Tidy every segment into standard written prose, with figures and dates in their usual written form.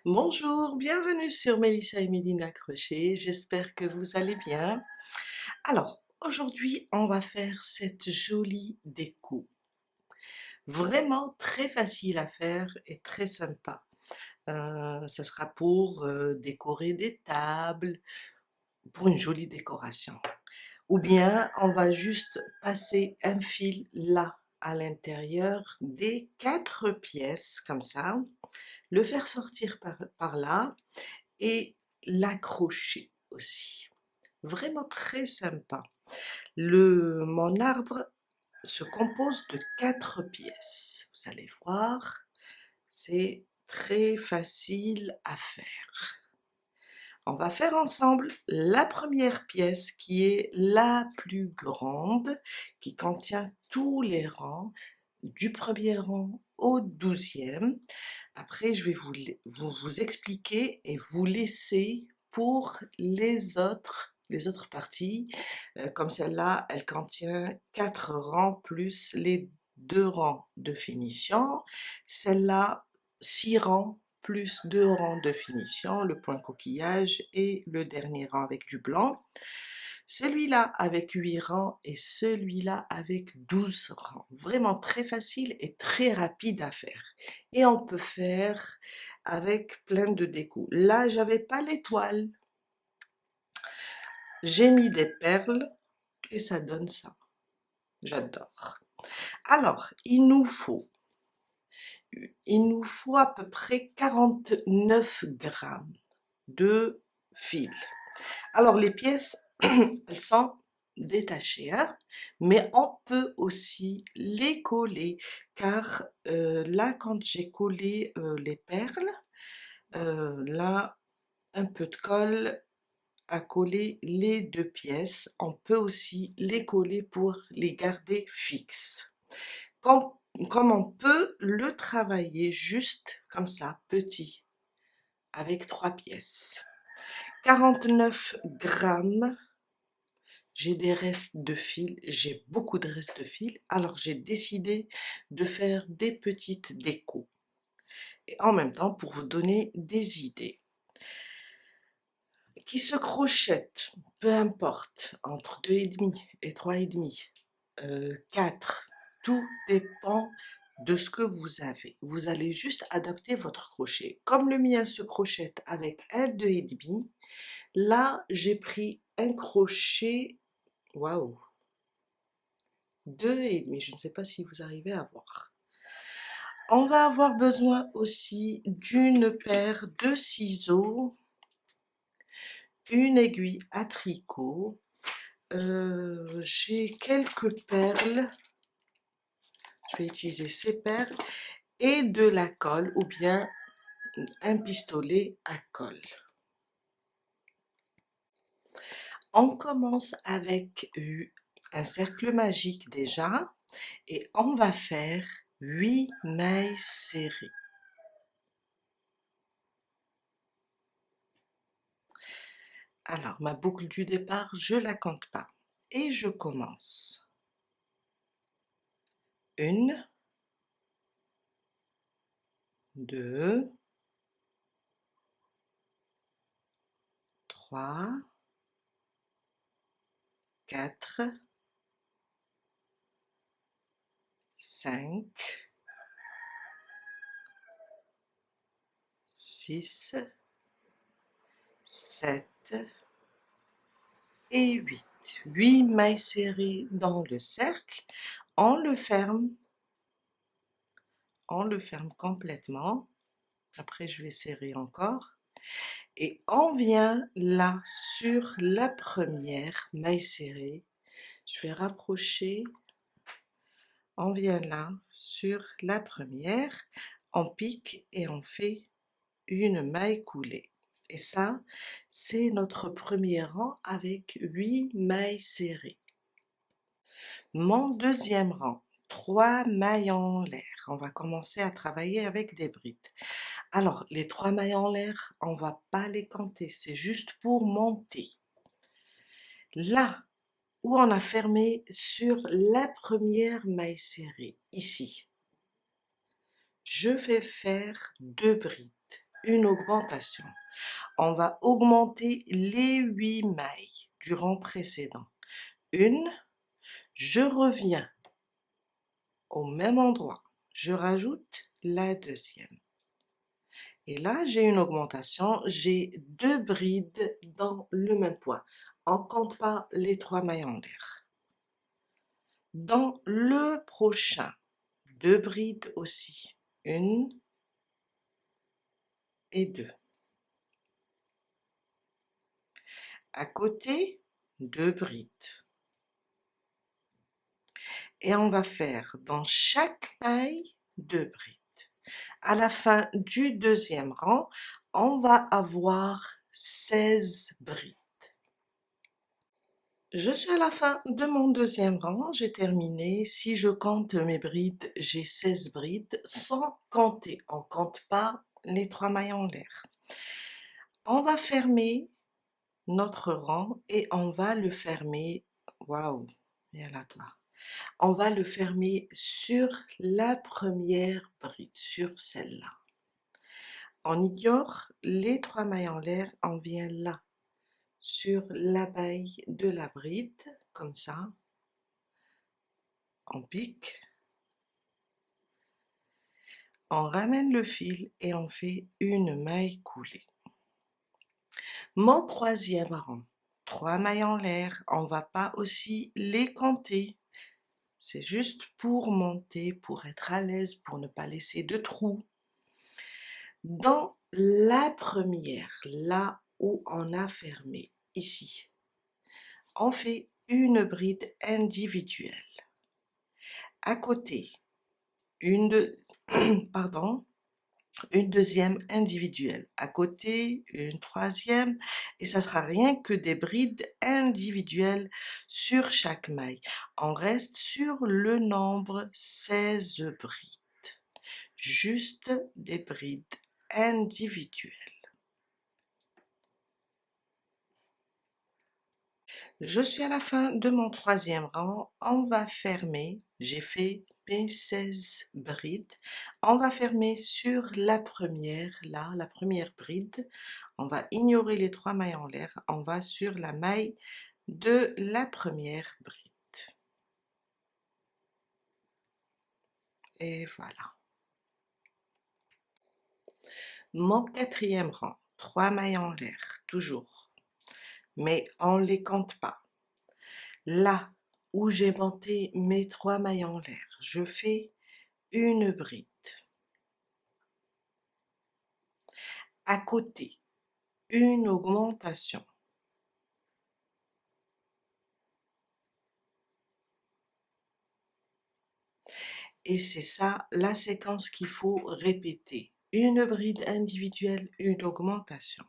Bonjour, bienvenue sur Mélissa et Mélina Crochet, j'espère que vous allez bien. Alors, aujourd'hui, on va faire cette jolie déco. Vraiment très facile à faire et très sympa. Ça sera pour décorer des tables, pour une jolie décoration. Ou bien, on va juste passer un fil là, à l'intérieur des 4 pièces, comme ça, le faire sortir par là, et l'accrocher aussi. Vraiment très sympa. Mon arbre se compose de 4 pièces. Vous allez voir, c'est très facile à faire. On va faire ensemble la première pièce qui est la plus grande, qui contient tous les rangs, du premier rang au 12e. Après, je vais vous expliquer et vous laisser pour les autres parties. Comme celle-là, elle contient 4 rangs plus les 2 rangs de finition. Celle-là, 6 rangs plus 2 rangs de finition, le point coquillage et le dernier rang avec du blanc. Celui-là avec 8 rangs et celui-là avec 12 rangs. Vraiment très facile et très rapide à faire. Et on peut faire avec plein de déco. Là, j'avais pas l'étoile. J'ai mis des perles et ça donne ça. J'adore. Alors, il nous faut à peu près 49 grammes de fil. Alors, les pièces, elles sont détachées, hein, mais on peut aussi les coller, car là, quand j'ai collé les perles, là, un peu de colle à coller les 2 pièces. On peut aussi les coller pour les garder fixes. Comme, comme on peut le travailler juste comme ça, petit, avec 3 pièces. 49 grammes. J'ai des restes de fil, j'ai beaucoup de restes de fil, alors j'ai décidé de faire des petites décos. Et en même temps, pour vous donner des idées. Qui se crochette, peu importe, entre 2,5 et 3,5, 4, tout dépend de ce que vous avez. Vous allez juste adapter votre crochet. Comme le mien se crochette avec un 2,5, là j'ai pris un crochet, waouh, 2,5, je ne sais pas si vous arrivez à voir. On va avoir besoin aussi d'une paire de ciseaux, une aiguille à tricot, j'ai quelques perles, je vais utiliser ces perles, et de la colle ou bien un pistolet à colle. On commence avec un cercle magique déjà, et on va faire 8 mailles serrées. Alors, ma boucle du départ, je la compte pas. Et je commence. 1, 2, 3, 4, 5, 6, 7 et 8. 8 mailles serrées dans le cercle. On le ferme complètement. Après, je vais serrer encore. Et on vient là sur la première maille serrée. Je vais rapprocher. On vient là sur la première. On pique et on fait une maille coulée. Et ça, c'est notre premier rang avec 8 mailles serrées. Mon deuxième rang, 3 mailles en l'air. On va commencer à travailler avec des brides. Alors, les 3 mailles en l'air, on va pas les compter, c'est juste pour monter. Là où on a fermé sur la première maille serrée, ici, je vais faire 2 brides. une augmentation. On va augmenter les 8 mailles du rang précédent. Une, je reviens au même endroit, je rajoute la deuxième. Et là, j'ai une augmentation, j'ai 2 brides dans le même point. On ne compte pas les 3 mailles en l'air. Dans le prochain, 2 brides aussi, 1 et 2. À côté, 2 brides. Et on va faire dans chaque maille 2 brides. À la fin du deuxième rang, on va avoir 16 brides. Je suis à la fin de mon deuxième rang, j'ai terminé. Si je compte mes brides, j'ai 16 brides sans compter. On ne compte pas les 3 mailles en l'air. On va fermer notre rang et on va le fermer. Waouh, viens là toi. On va le fermer sur la première bride, sur celle-là. On ignore les 3 mailles en l'air, on vient là, sur la maille de la bride, comme ça. On pique, on ramène le fil et on fait une maille coulée. Mon troisième rang, 3 mailles en l'air, on va pas aussi les compter. C'est juste pour monter, pour être à l'aise, pour ne pas laisser de trous. Dans la première, là où on a fermé, ici, on fait une bride individuelle. À côté, une deuxième individuelle. À côté, une troisième. Et ça sera rien que des brides individuelles sur chaque maille. On reste sur le nombre 16 brides. Juste des brides individuelles. Je suis à la fin de mon troisième rang, on va fermer, j'ai fait mes 16 brides, on va fermer sur la première, là, la première bride, on va ignorer les 3 mailles en l'air, on va sur la maille de la première bride. Et voilà. Mon quatrième rang, 3 mailles en l'air, toujours, mais on ne les compte pas. Là où j'ai monté mes 3 mailles en l'air, je fais une bride. À côté, une augmentation. Et c'est ça la séquence qu'il faut répéter. Une bride individuelle, une augmentation.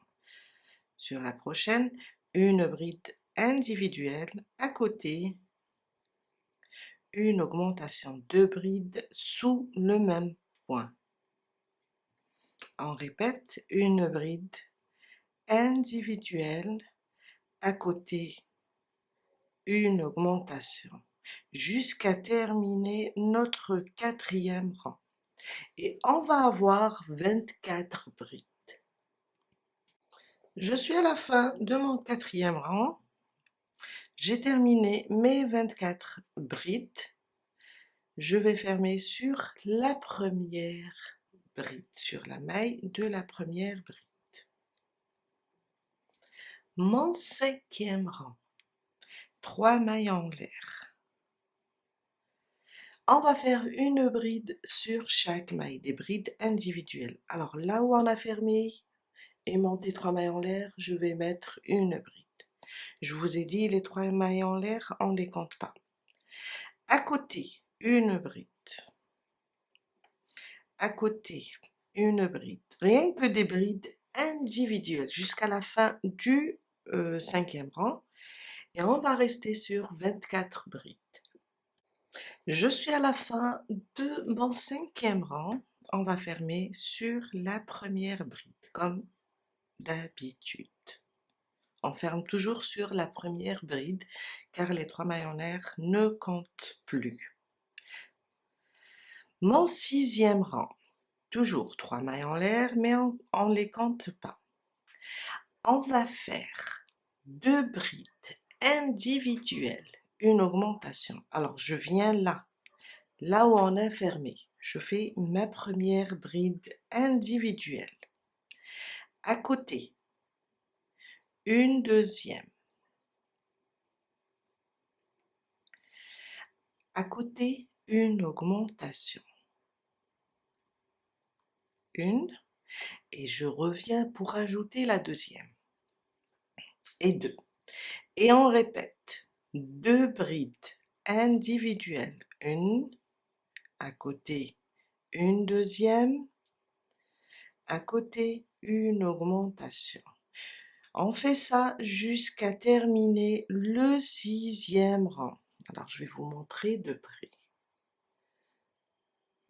Sur la prochaine, une bride individuelle. À côté, une augmentation. 2 brides sous le même point. On répète, une bride individuelle. À côté, une augmentation. Jusqu'à terminer notre quatrième rang. Et on va avoir 24 brides. Je suis à la fin de mon quatrième rang. J'ai terminé mes 24 brides. Je vais fermer sur la première bride, sur la maille de la première bride. Mon cinquième rang, 3 mailles en l'air. On va faire une bride sur chaque maille, des brides individuelles. Alors là où on a fermé et monté 3 mailles en l'air, je vais mettre une bride. Je vous ai dit, les 3 mailles en l'air, on ne les compte pas. À côté, une bride. À côté, une bride. Rien que des brides individuelles jusqu'à la fin du cinquième rang. Et on va rester sur 24 brides. Je suis à la fin de mon cinquième rang. On va fermer sur la première bride, comme d'habitude. On ferme toujours sur la première bride, car les 3 mailles en l'air ne comptent plus. Mon sixième rang, toujours 3 mailles en l'air, mais on les compte pas. On va faire 2 brides individuelles, une augmentation. Alors, je viens là où on a fermé. Je fais ma première bride individuelle. À côté, une deuxième. À côté, une augmentation. Une, et je reviens pour ajouter la deuxième. Et deux. Et on répète. 2 brides individuelles. Une, à côté, une deuxième, à côté, une augmentation. On fait ça jusqu'à terminer le 6e rang. Alors, je vais vous montrer 2 brides.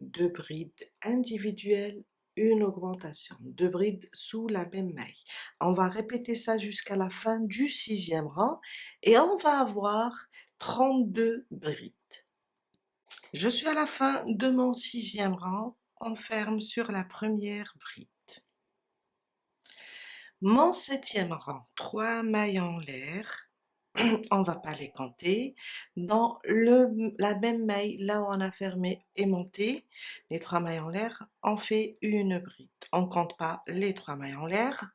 2 brides individuelles, une augmentation. 2 brides sous la même maille. On va répéter ça jusqu'à la fin du 6e rang et on va avoir 32 brides. Je suis à la fin de mon 6e rang. On ferme sur la première bride. Mon 7e rang, 3 mailles en l'air, on va pas les compter. Dans la même maille, là où on a fermé et monté, les 3 mailles en l'air, on fait une bride. On compte pas les 3 mailles en l'air.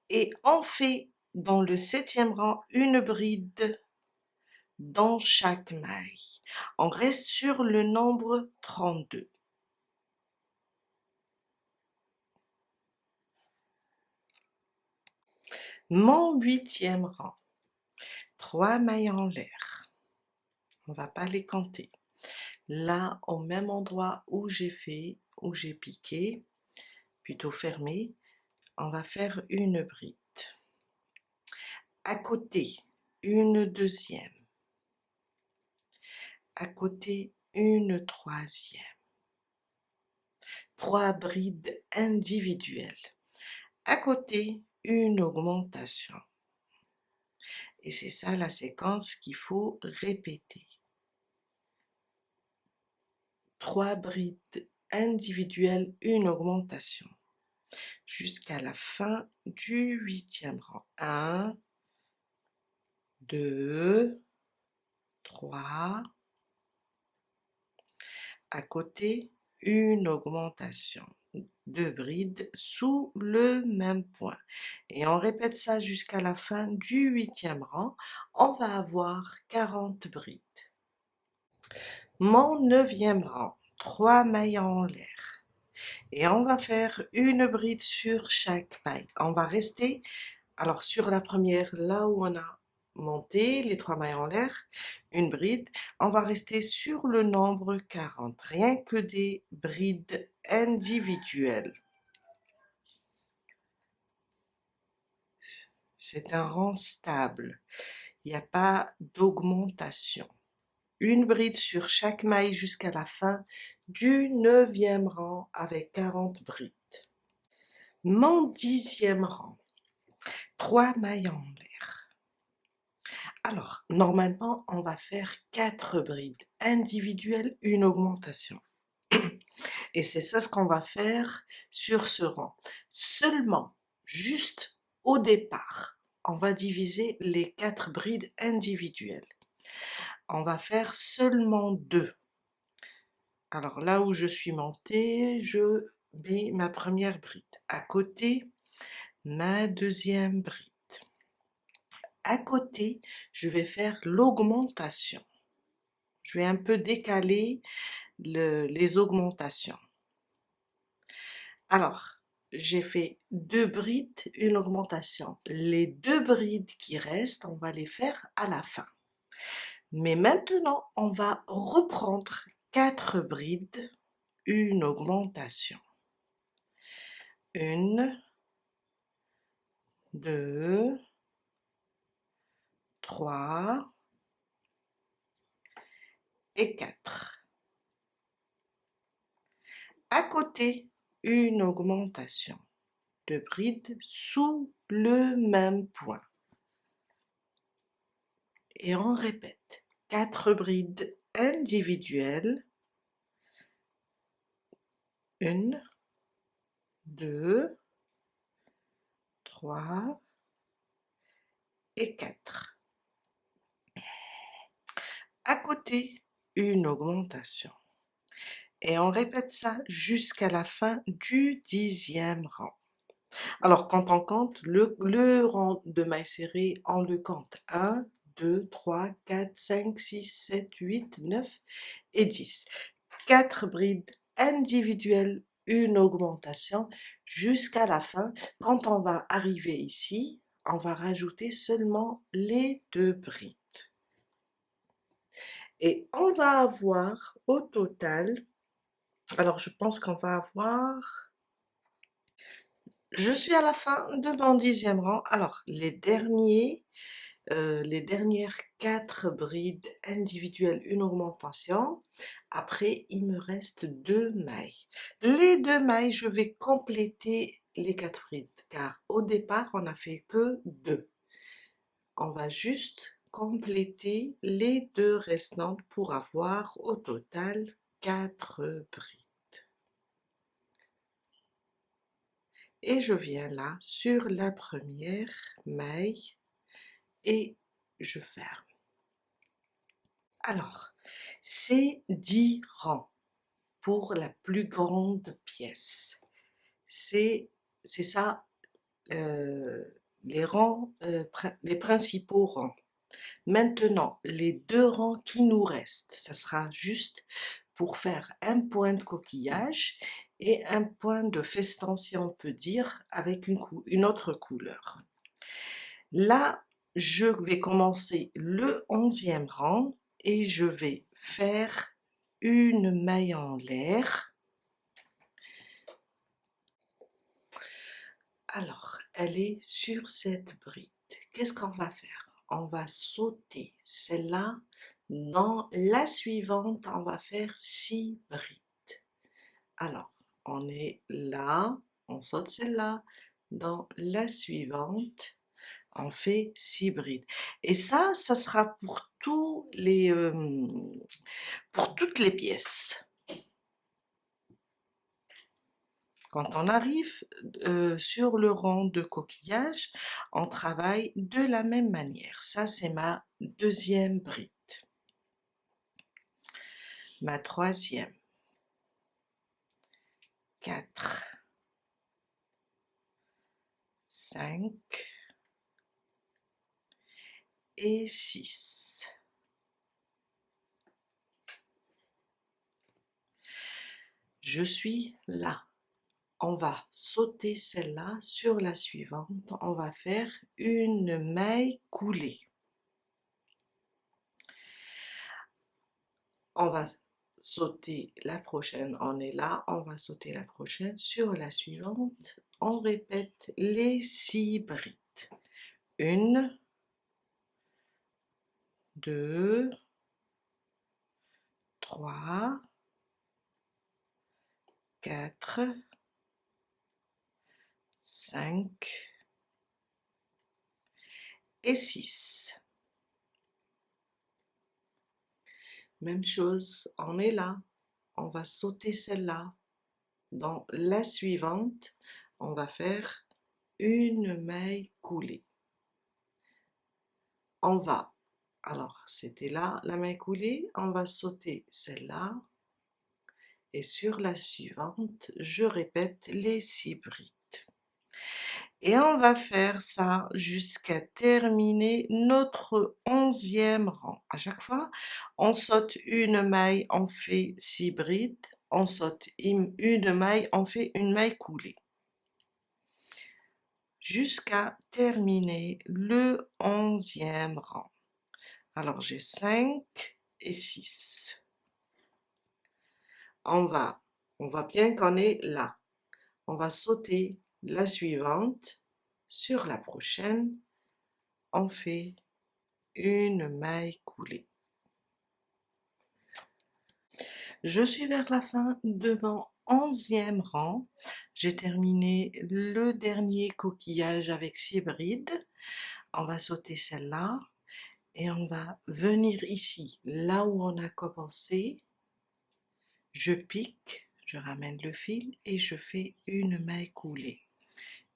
Et on fait dans le 7e rang une bride dans chaque maille. On reste sur le nombre 32. Mon 8e rang, 3 mailles en l'air. On va pas les compter. Là, au même endroit où j'ai piqué, plutôt fermé, on va faire une bride. À côté, une deuxième. À côté, une troisième. 3 brides individuelles. À côté, une augmentation. Et c'est ça la séquence qu'il faut répéter. 3 brides individuelles, une augmentation. Jusqu'à la fin du 8e rang. 1, 2, 3. À côté, une augmentation. 2 brides sous le même point. Et on répète ça jusqu'à la fin du 8e rang. On va avoir 40 brides. Mon 9e rang, 3 mailles en l'air. Et on va faire une bride sur chaque maille. On va rester, alors sur la première, là où on a monté les 3 mailles en l'air, une bride, on va rester sur le nombre 40, rien que des brides individuelles. C'est un rang stable, il n'y a pas d'augmentation. Une bride sur chaque maille jusqu'à la fin du 9e rang avec 40 brides. Mon 10e rang, 3 mailles en l'air. Alors, normalement, on va faire 4 brides individuelles, une augmentation. Et c'est ça ce qu'on va faire sur ce rang. Seulement, juste au départ, on va diviser les 4 brides individuelles. On va faire seulement 2. Alors là où je suis montée, je mets ma première bride. À côté, ma deuxième bride. À côté, je vais faire l'augmentation. Je vais un peu décaler les augmentations. Alors, j'ai fait 2 brides, une augmentation. Les 2 brides qui restent, on va les faire à la fin. Mais maintenant, on va reprendre 4 brides, une augmentation. 1, 2, 3 et 4. À côté, une augmentation de brides sous le même point. Et on répète. 4 brides individuelles. 1, 2, 3 et 4. À côté, une augmentation. Et on répète ça jusqu'à la fin du 10e rang. Alors, quand on compte le rang de mailles serrées, on le compte 1, 2, 3, 4, 5, 6, 7, 8, 9 et 10. 4 brides individuelles, une augmentation jusqu'à la fin. Quand on va arriver ici, on va rajouter seulement les 2 brides. Et on va avoir au total, alors je pense qu'on va avoir, je suis à la fin de mon 10e rang. Alors les dernières 4 brides individuelles, une augmentation. Après, il me reste 2 mailles. Les 2 mailles, je vais compléter les 4 brides, car au départ, on n'a fait que 2. On va juste compléter les 2 restantes pour avoir au total 4 brides. Et je viens là sur la première maille et je ferme. Alors, c'est 10 rangs pour la plus grande pièce. C'est ça, les rangs, les principaux rangs. Maintenant, les 2 rangs qui nous restent, ça sera juste pour faire un point de coquillage et un point de festin, si on peut dire, avec une autre couleur. Là, je vais commencer le 11e rang et je vais faire une maille en l'air. Alors, elle est sur cette bride. Qu'est-ce qu'on va faire? On va sauter celle-là. Dans la suivante, on va faire 6 brides. Alors, on est là, on saute celle-là. Dans la suivante, on fait 6 brides. Et ça sera pour toutes les pièces. Quand on arrive sur le rang de coquillage, on travaille de la même manière. Ça, c'est ma 2e bride. Ma 3e. 4. 5. Et 6. Je suis là. On va sauter celle-là sur la suivante. On va faire une maille coulée. On va sauter la prochaine, on est là, on va sauter la prochaine sur la suivante. On répète les 6 brides. 1, 2, 3, 4, 5 et 6. Même chose, on est là, on va sauter celle-là. Dans la suivante, on va faire une maille coulée. On va, alors c'était là la maille coulée, on va sauter celle-là. Et sur la suivante, je répète les 6 brides. Et on va faire ça jusqu'à terminer notre 11e rang. À chaque fois, on saute une maille, on fait 6 brides. On saute une maille, on fait une maille coulée. Jusqu'à terminer le 11e rang. Alors, j'ai 5 et 6. On voit bien qu'on est là. On va sauter la suivante. Sur la prochaine, on fait une maille coulée. Je suis vers la fin de mon 11e rang. J'ai terminé le dernier coquillage avec 6 brides. On va sauter celle-là et on va venir ici, là où on a commencé. Je pique, Je ramène le fil et je fais une maille coulée.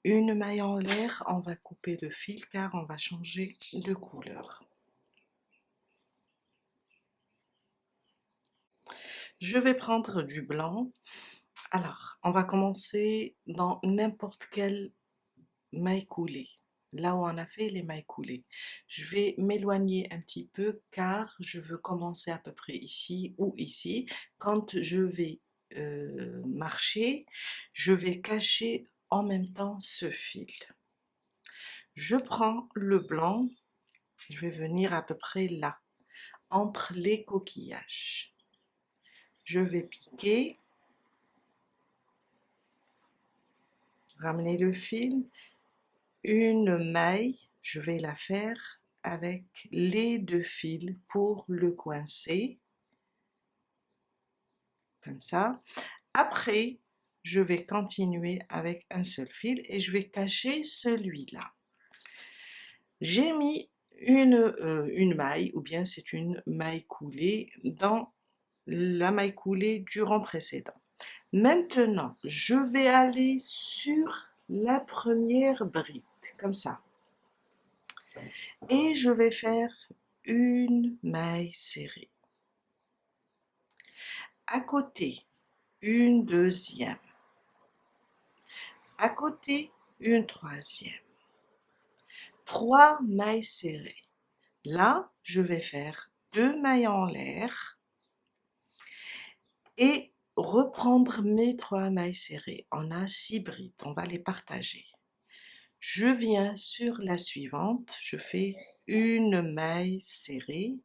Une maille en l'air, on va couper le fil car on va changer de couleur. Je vais prendre du blanc. Alors, on va commencer dans n'importe quelle maille coulée, là où on a fait les mailles coulées. Je vais m'éloigner un petit peu car je veux commencer à peu près ici ou ici. Quand je vais marcher, je vais cacher en même temps ce fil. Je prends le blanc, je vais venir à peu près là, entre les coquillages. Je vais piquer, ramener le fil, une maille, je vais la faire avec les deux fils pour le coincer, comme ça. Après, je vais continuer avec un seul fil et je vais cacher celui-là. J'ai mis une maille, ou bien c'est une maille coulée, dans la maille coulée du rang précédent. Maintenant, je vais aller sur la première bride, comme ça. Et je vais faire une maille serrée. À côté, une deuxième. À côté, une troisième. 3 mailles serrées. Là, je vais faire 2 mailles en l'air et reprendre mes 3 mailles serrées. On a 6 brides, on va les partager. Je viens sur la suivante, je fais une maille serrée,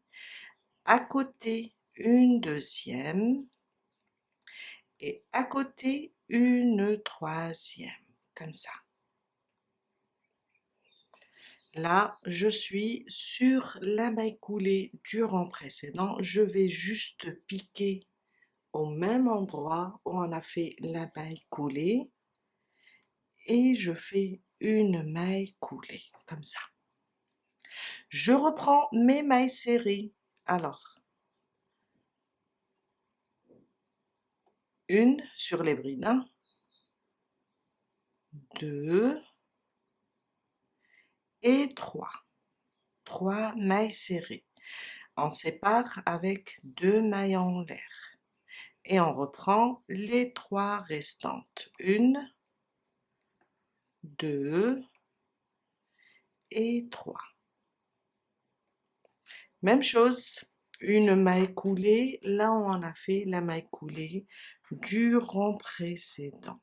à côté une deuxième et à côté une troisième, comme ça. Là, je suis sur la maille coulée du rang précédent, je vais juste piquer au même endroit où on a fait la maille coulée et je fais une maille coulée, comme ça. Je reprends mes mailles serrées. Alors, une sur les brides, 1, 2 et 3. 3 mailles serrées. On sépare avec 2 mailles en l'air. Et on reprend les 3 restantes. 1, 2 et 3. Même chose, une maille coulée, là où on a fait la maille coulée du rang précédent.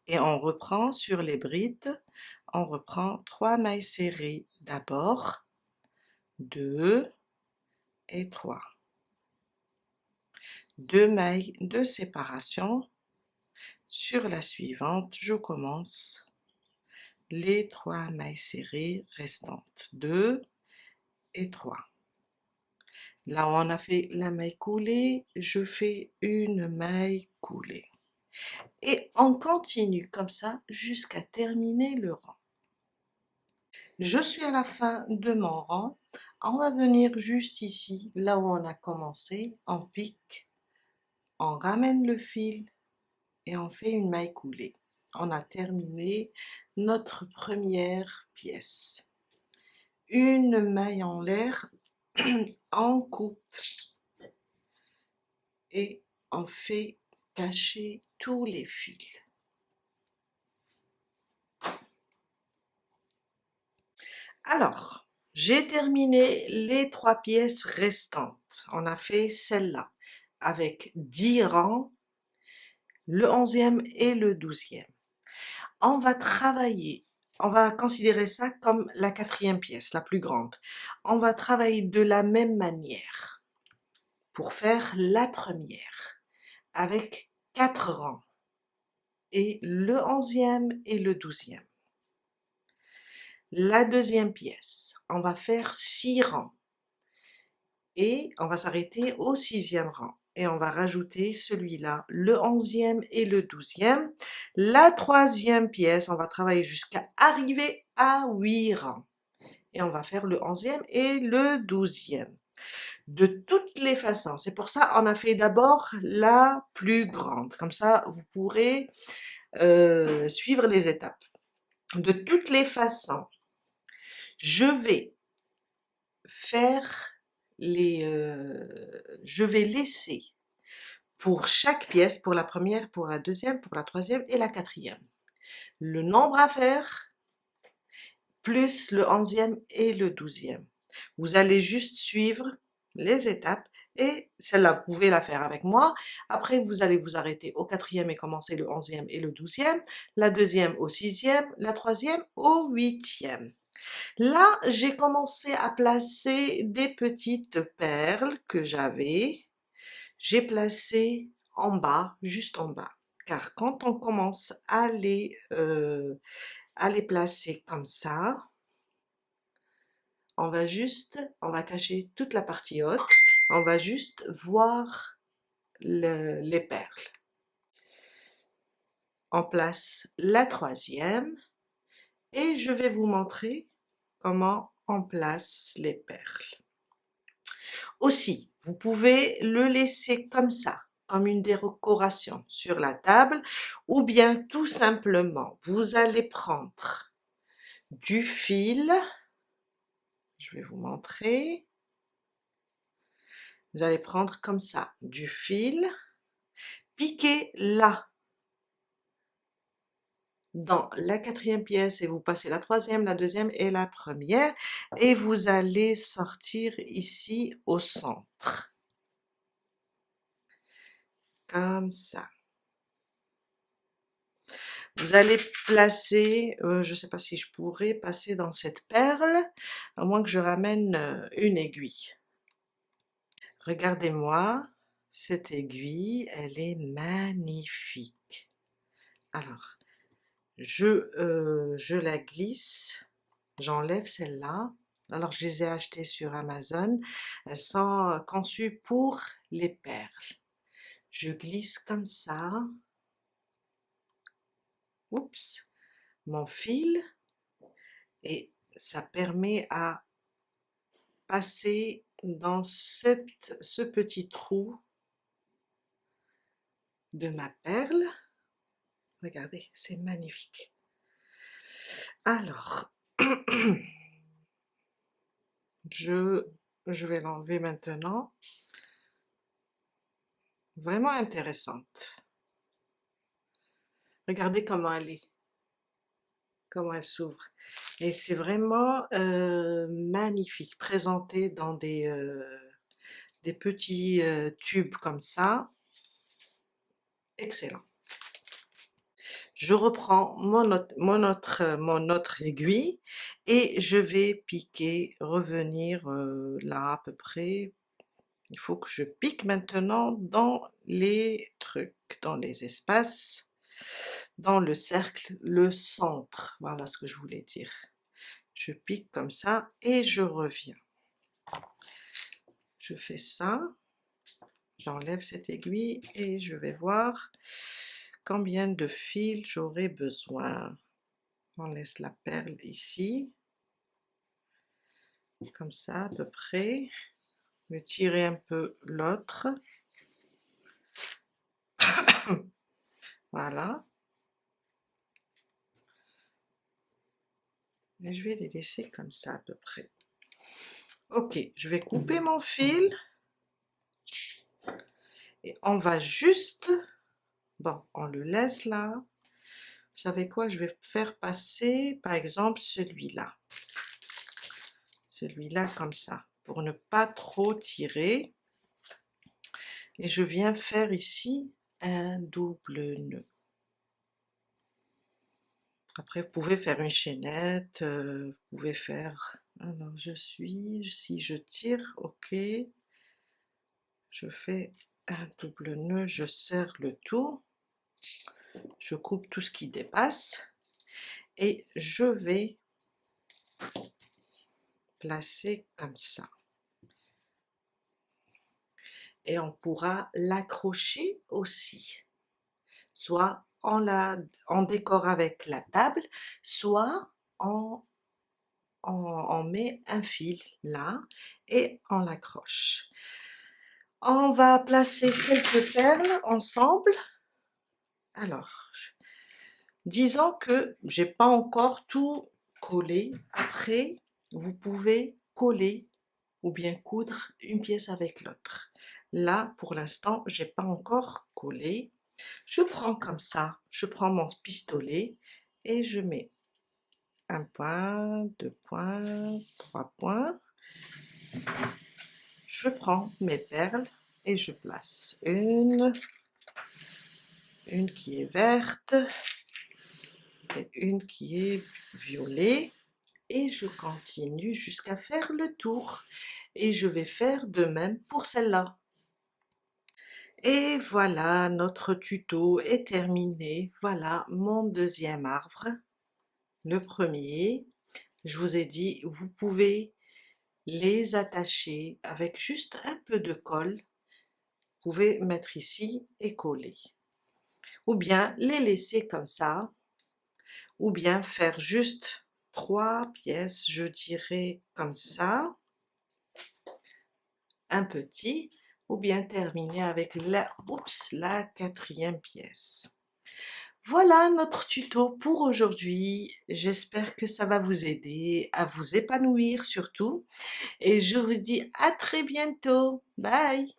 Et on reprend sur les brides, on reprend 3 mailles serrées d'abord, 2 et 3. 2 mailles de séparation. Sur la suivante, je commence les 3 mailles serrées restantes, 2 et 3. Là où on a fait la maille coulée, je fais une maille coulée. Et on continue comme ça jusqu'à terminer le rang. Je suis à la fin de mon rang. On va venir juste ici, là où on a commencé, on pique, on ramène le fil et on fait une maille coulée. On a terminé notre première pièce. Une maille en l'air, on coupe et on fait cacher tous les fils. Alors, j'ai terminé les 3 pièces restantes. On a fait celle-là avec 10 rangs, le 11e et le 12e. On va travailler, on va considérer ça comme la 4e pièce, la plus grande. On va travailler de la même manière pour faire la première avec 4 rangs et le 11e et le 12e. La deuxième pièce, on va faire 6 rangs et on va s'arrêter au 6e rang et on va rajouter celui-là, le 11e et le 12e. La troisième pièce, on va travailler jusqu'à arriver à 8 rangs et on va faire le 11e et le 12e. de toutes les façons. C'est pour ça on a fait d'abord la plus grande. Comme ça, vous pourrez suivre les étapes. De toutes les façons, je vais faire je vais laisser pour chaque pièce, pour la première, pour la deuxième, pour la troisième et la quatrième, le nombre à faire plus le 11e et le 12e. Vous allez juste suivre les étapes et celle-là, vous pouvez la faire avec moi. Après, vous allez vous arrêter au 4e et commencer le 11e et le 12e, la deuxième au 6e, la troisième au 8e. Là, j'ai commencé à placer des petites perles que j'avais. J'ai placé en bas, juste en bas. Car quand on commence à les placer comme ça, on va cacher toute la partie haute, on va juste voir les perles. On place la troisième et je vais vous montrer comment on place les perles. Aussi, vous pouvez le laisser comme ça, comme une décoration sur la table, ou bien tout simplement, vous allez prendre du fil, je vais vous montrer, vous allez prendre comme ça, du fil, piquez là, dans la quatrième pièce, et vous passez la troisième, la deuxième et la première, et vous allez sortir ici au centre, comme ça. Vous allez placer, je ne sais pas si je pourrais passer dans cette perle, à moins que je ramène une aiguille. Regardez-moi, cette aiguille, elle est magnifique. Alors, je la glisse, j'enlève celle-là. Alors, je les ai achetées sur Amazon. Elles sont conçues pour les perles. Je glisse comme ça. Oups, mon fil. Et ça permet à passer dans ce petit trou de ma perle. Regardez, c'est magnifique. Alors, je vais l'enlever maintenant. Vraiment intéressante. Regardez comment elle est, comment elle s'ouvre. Et c'est vraiment magnifique, présenté dans des petits tubes comme ça. Excellent. Je reprends mon autre aiguille et je vais piquer, revenir là à peu près. Il faut que je pique maintenant dans les trucs, dans les espaces, dans le cercle, le centre. Voilà ce que je voulais dire. Je pique comme ça et je reviens. Je fais ça, j'enlève cette aiguille et je vais voir combien de fils j'aurai besoin. On laisse la perle ici, comme ça à peu près. Je vais tirer un peu l'autre. Voilà. Et je vais les laisser comme ça à peu près. Ok, je vais couper mon fil. Et on va juste... Bon, on le laisse là. Vous savez quoi, je vais faire passer par exemple celui-là. Celui-là comme ça, pour ne pas trop tirer. Et je viens faire ici un double nœud. Après, vous pouvez faire une chaînette, vous pouvez faire... Alors, si je tire, ok, je fais un double nœud, je serre le tout, je coupe tout ce qui dépasse, et je vais placer comme ça. Et on pourra l'accrocher aussi, soit on décore avec la table, soit on on met un fil là et on l'accroche. On va placer quelques perles ensemble. Alors, disons que j'ai pas encore tout collé. Après, vous pouvez coller ou bien coudre une pièce avec l'autre. Là, pour l'instant, j'ai pas encore collé. Je prends comme ça, je prends mon pistolet et je mets un point, deux points, trois points. Je prends mes perles et je place une qui est verte et une qui est violet et je continue jusqu'à faire le tour et je vais faire de même pour celle-là. Et voilà, notre tuto est terminé. Voilà mon deuxième arbre. Le premier, je vous ai dit, vous pouvez les attacher avec juste un peu de colle. Vous pouvez mettre ici et coller. Ou bien les laisser comme ça. Ou bien faire juste 3 pièces, je dirais comme ça. Un petit. Ou bien terminer avec la quatrième pièce. Voilà notre tuto pour aujourd'hui. J'espère que ça va vous aider à vous épanouir surtout. Et je vous dis à très bientôt. Bye!